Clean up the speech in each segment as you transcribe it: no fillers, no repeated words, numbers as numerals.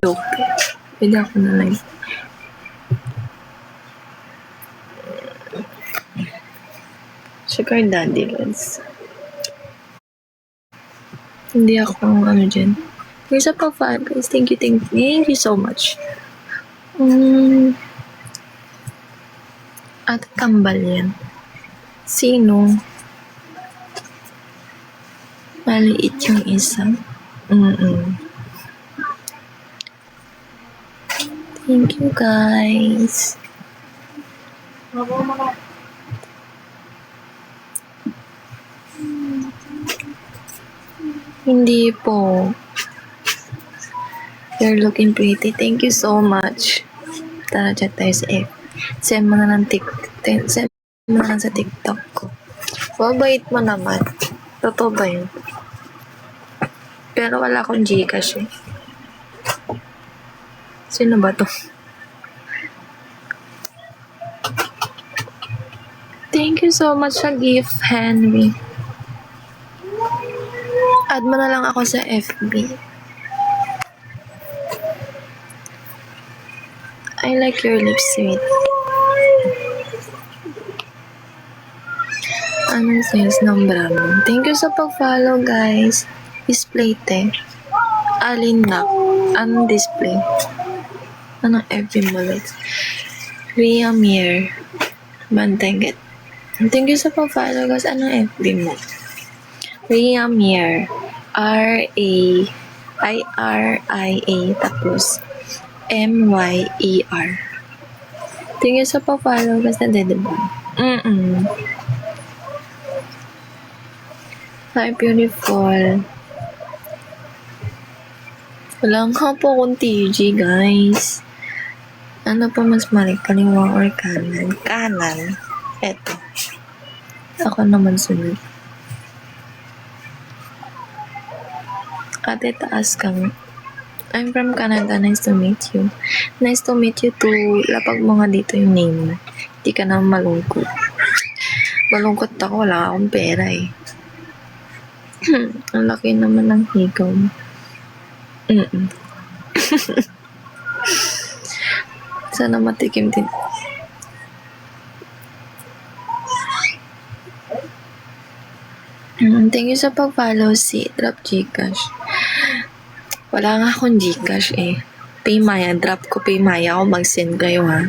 joke po. Pwede ako na live. Sugar Daddy Lods. Hindi ako dyan. Here's a profile, guys. Thank you so much. At kambal yan. Sino? Maliit yung isa. Thank you, guys. Hindi po. You're looking pretty. Thank you so much. Tara, chat tayo sa F. Send mo na ng Send mo na sa TikTok ko. Mabait mo naman. Totoo ba yun? Pero wala akong Gcash eh. Sino ba to? Thank you so much sa gift, Henry. Add mo na lang ako sa FB. I like your lips, sweet. Anong sense ng Brahmin? Thank you sa pag-follow, guys. Display te. Alin na? Anong display? Anong FB mo, guys? Ria Mir. Banteget. Thank you sa pag-follow, guys. Anong FB mo? Ria Mir. R-A-I-R-I-A tapos M-Y-E-R. Thank you sa pag-follow, guys. Nadedebon. Hi, beautiful. Wala nga po akong TG, guys. Ano pa mas mali? Kaliwa or kanan? Kanan. Eto. Ako naman sunod. Ate, taas kami. I'm from Canada. Nice to meet you. Nice to meet you too. Lapag mo nga dito yung name mo. Hindi ka na malungkot. Malungkot ako. Wala akong pera eh. Ang laki naman ng higaw mo. Sana matikim din. Thank you sa pag-follow si Drop Gcash. Wala nga akong Gcash eh. Paymaya. Drop ko Paymaya. Ako mag-send kayo ha.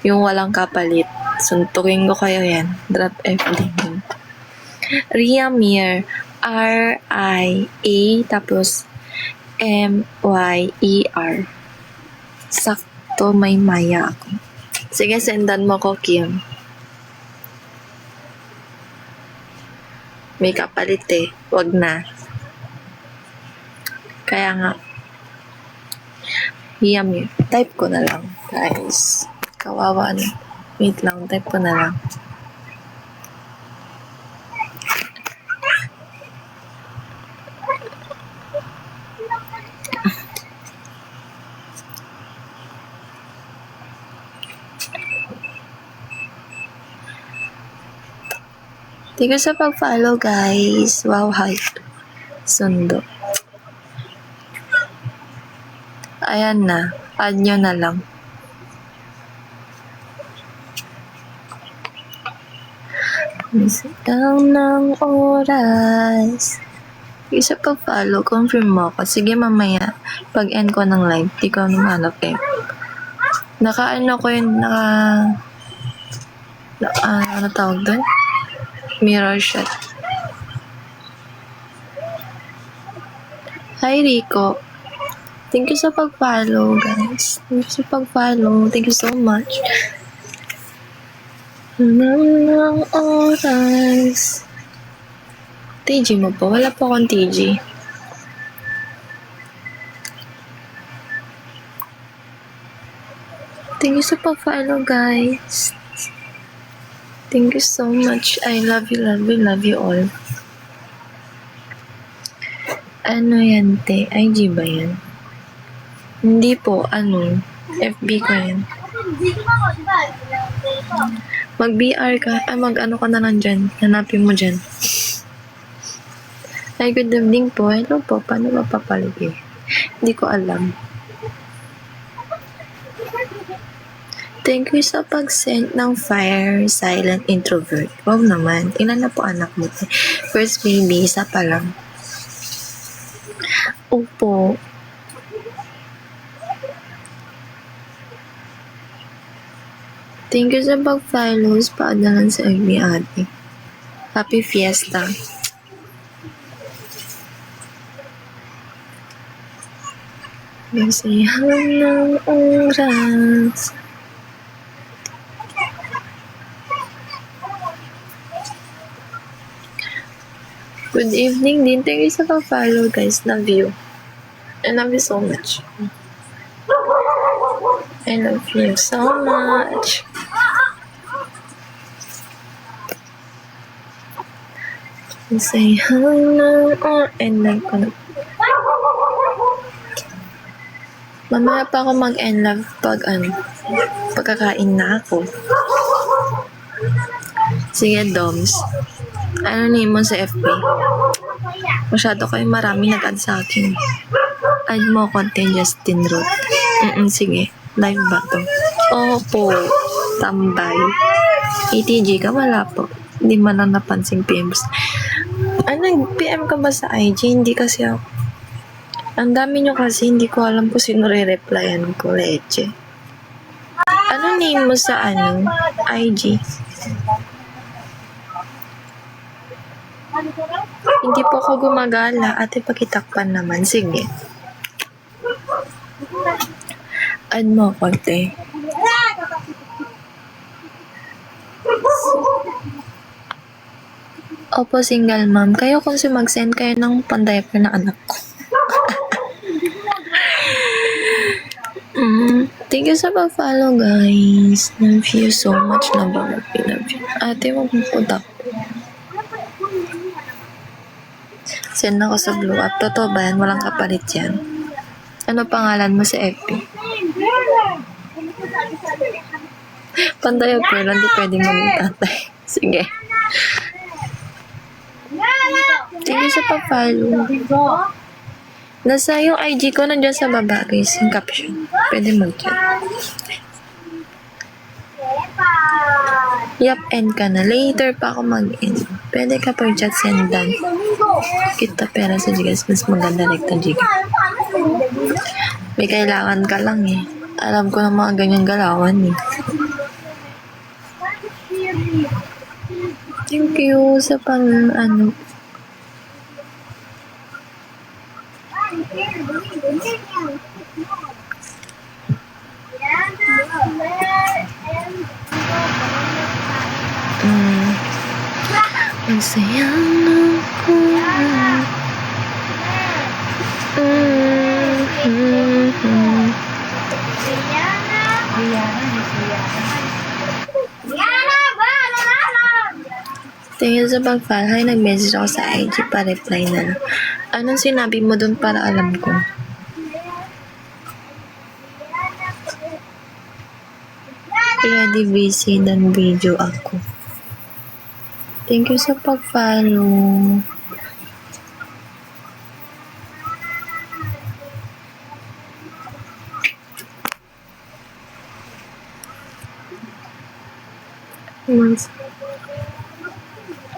Yung walang kapalit. Suntukin ko kayo yan. Drop FD. Ria Mir. R-I-A tapos M-Y-E-R. Sakto may maya ako. Sige, sendan mo ko, Kim. May kapalit eh. Wag na. Kaya nga. Ria Mir. Type ko na lang, guys. Kawawa na. Wait lang. Type ko na lang. Thank you sa pag-follow, guys. Wow, hype. Sundo. Ayan na. Add nyo na lang. Misitang ng oras. Thank you sa pag-follow. Confirm mo ako. Sige, mamaya. Pag-end ko ng live, di ko namanap eh. Naka-ano ko yun, ano tawag doon? Mirror shot. Hi, Rico. Thank you sa pag-follow, guys. Thank you sa pag-follow. Thank you so much. Ng oras. TG mo po? Wala po akong TG. Thank you sa pag-follow, guys. Thank you so much. I love you, love you, love you all. Ano yan, te? IG ba yan? Hindi po, FB ko yan. Mag-BR ka, mag-ano ka na lang dyan. Hanapin mo dyan. Ay, good evening po. Hello po, paano mapapalig eh? Hindi ko alam. Thank you sa pag-send ng fire silent introvert. Wow naman. Ilan na po anak mo? First baby, isa pa lang. Opo. Thank you sa pag-follows. Paadalan sa FB ate. Happy Fiesta. Nasiyahan ng oras. Good evening din. Thank you sa pag-follow guys. Love you. I love you so much. I love you so much. Nasiyahan ng oras. And like ko na. Mamaya pa ako mag-end love pagkakain na ako. Sige, Doms. Ano name mo sa FB? Masyado kayo marami nag-add sa akin. Add mo konti, Justin Roth. Sige. Live ba to? Opo. Tambay. ATG ka? Wala po. Hindi man lang napansin PMs. PM ka ba sa IG? Hindi kasi ako. Ang dami nyo kasi, hindi ko alam kung sino re-replyan ko, leche. Ano name mo sa IG? Hindi po ako gumagala. Ate, pakitakpan naman. Sige. Add mo konti. Opo, single mom. Kayo kung mag-send kayo ng pan-diaper na anak ko. Thank you sa pag-follow, guys. Love you so much. Love you. Ate, magpupunta ko. Send ako sa blue up. Totoo ba yan? Walang kapalit yan. Ano pangalan mo sa FB? Pan-diaper lang. Di pwedeng maging tatay. Sige. Thank you sa pag-follow. Nasa yung IG ko nandiyan sa baba, guys, yung caption. Pwede mag-chat. Yup, end ka na. Later pa ako mag-end. Pwede ka pa chat sendan. Kita pera sa Gigas, mas maganda rekta Gigas. May kailangan ka lang eh. Alam ko na mga ganyan galawan eh. Thank you sa ang saya ng oras. Tingin sa pag-follow, hi, nag-message ako sa IG pa reply na lang. Anong sinabi mo dun para alam ko? Ready, busy, dan video ako. Thank you sa pag-follow.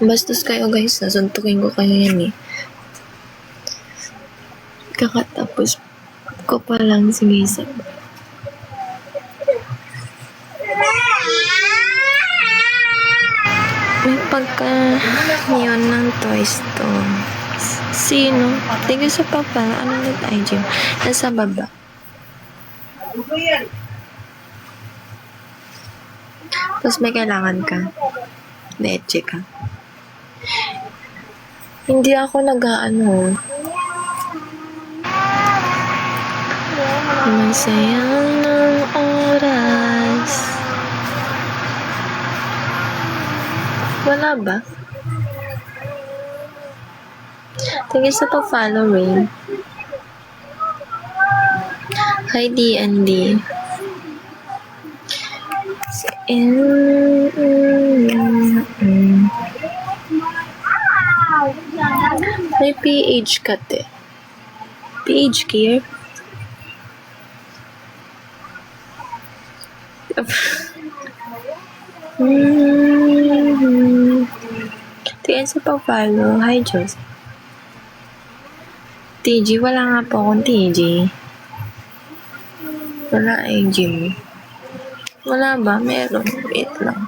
Bastos kayo guys, nasuntukin ko kayo yan eh. Kakatapos ko pa lang sinisip. May pagka-neon ng Toys to. Sino? Thank you sa papa. Ano nag-IG? Nasa baba. Tapos may kailangan ka. Leche ka. Hindi ako nag-aano. Masayang ng oras. Wala ba? Thank you sa pag-follow, Rain. Hi, D&D. May PH cut eh. PH care? Tingin sa pag-follow. Hi, Diyos. TG, wala nga po akong TG. Wala ay Jimmy. Wala ba? Meron. Wait lang.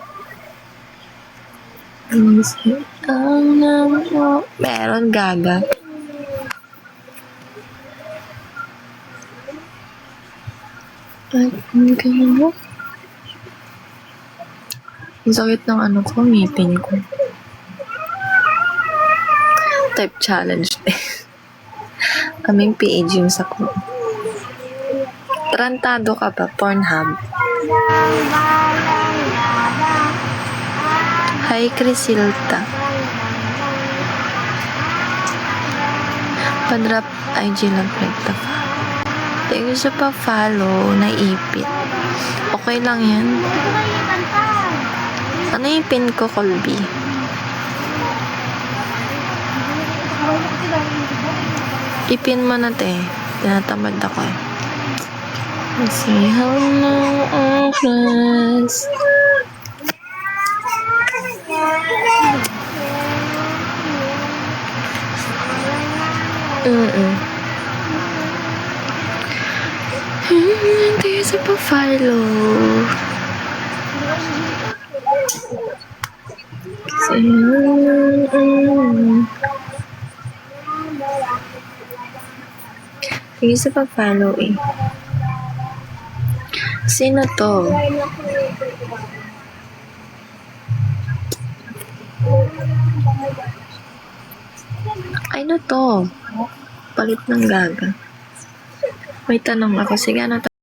Meron, gaga. Ang sakit ng ano ko, meeting ko. Type challenge. Aming PH yung sa ko. Tarantado ka ba? Pornhub. Hi, Crisilta. Padrap IG lang rekta. Thank you sa pa-follow. Naipit. Okay lang yan. Ano yung pin ko, Colby? Ipin mo na, te. Tinatamad ako eh. Let's see how long oras. Tayo sa pa-follow. Tayo sa pa-follow eh. Sino to? Ano to? Palit ng gaga. May tanong ako. Sige, ano to?